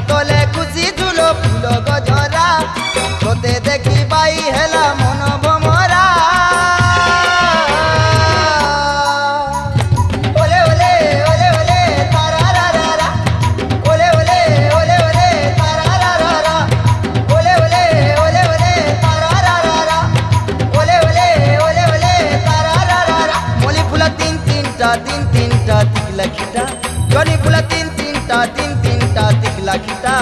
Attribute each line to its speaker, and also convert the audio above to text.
Speaker 1: তলে খুশি ঝুলো ফুল গজরা তোতে দেখি বাই হেলা মন ভমরা ওলে ওলে ওলে ওলে তারা রা রা রা ওলে ওলে ওলে ওলে তারা রা রা রা ওলে ওলে ওলে ওলে তারা রা রা রা ওলে ওলে ওলে ওলে তারা রা রা রা মলি ফুলা তিন তিনটা তিকলা খিটা জনি ফুলা তিন তিনটা তিকলা খিটা